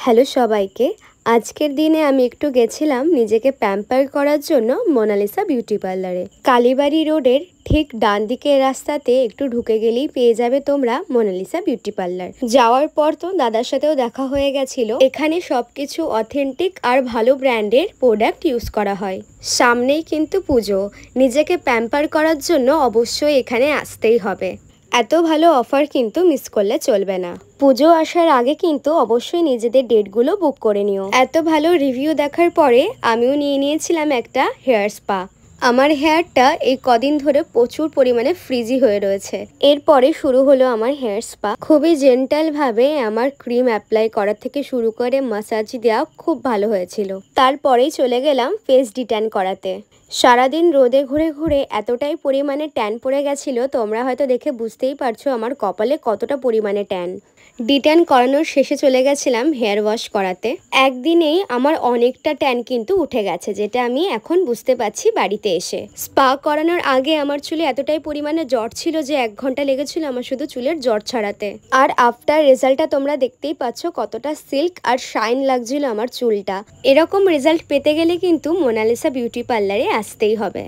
Hello সবাইকে। আজকের দিনে আমি একটু গেছিলাম নিজেকে প্যাম্পার করার জন্য মোনালিসা বিউটি পার্লারে। কালীবাড়ি রোডের ঠিক ডান দিকের রাস্তাতে একটু ঢুকে গেলেই পেয়ে যাবে তোমরা মোনালিসা বিউটি পার্লার। যাওয়ার পর তো দাদার সাথেও দেখা হয়ে গেছিল। এখানে সবকিছু অথেন্টিক আর ভালো ব্র্যান্ডের প্রোডাক্ট ইউজ করা হয়। সামনেই কিন্তু পুজো, নিজেকে প্যাম্পার করার জন্য অবশ্যই এখানে আসতেই হবে। এত ভালো অফার কিন্তু মিস করলে চলবে না। পুজো আসার আগে কিন্তু অবশ্যই নিজেদের ডেটগুলো বুক করে নিও। এত ভালো রিভিউ দেখার পরে আমিও নিয়ে নিয়েছিলাম একটা হেয়ার স্পা। আমার হেয়ারটা এই কদিন ধরে প্রচুর পরিমাণে ফ্রিজি হয়ে রয়েছে। এরপরে শুরু হলো আমার হেয়ার স্পা। খুবই জেন্টাল ভাবে আমার ক্রিম অ্যাপ্লাই করার থেকে শুরু করে মাসাজ দেওয়া খুব ভালো হয়েছিল। তারপরেই চলে গেলাম ফেস ডিট্যান করাতে। সারাদিন রোদে ঘুরে ঘুরে এতটাই পরিমাণে ট্যান পড়ে গেছিল, তোমরা হয়তো দেখে বুঝতেই পারছো আমার কপালে কতটা পরিমাণে ট্যান। ডিট্যান করানোর শেষে চলে গেছিলাম হেয়ার ওয়াশ করাতে। একদিনেই আমার অনেকটা ট্যান কিন্তু উঠে গেছে, যেটা আমি এখন বুঝতে পারছি বাড়িতে এসে। স্পা করানোর আগে আমার চুলে এতটাই পরিমাণে জ্বর ছিল যে 1 ঘন্টা লেগেছিল আমার শুধু চুলের জ্বর ছাড়াতে। আর আফটার রেজাল্টটা তোমরা দেখতেই পাচ্ছ কতটা সিল্ক আর শাইন লাগছিল আমার চুলটা। এরকম রেজাল্ট পেতে গেলে কিন্তু মোনালিসা বিউটি পার্লারে আসতেই হবে।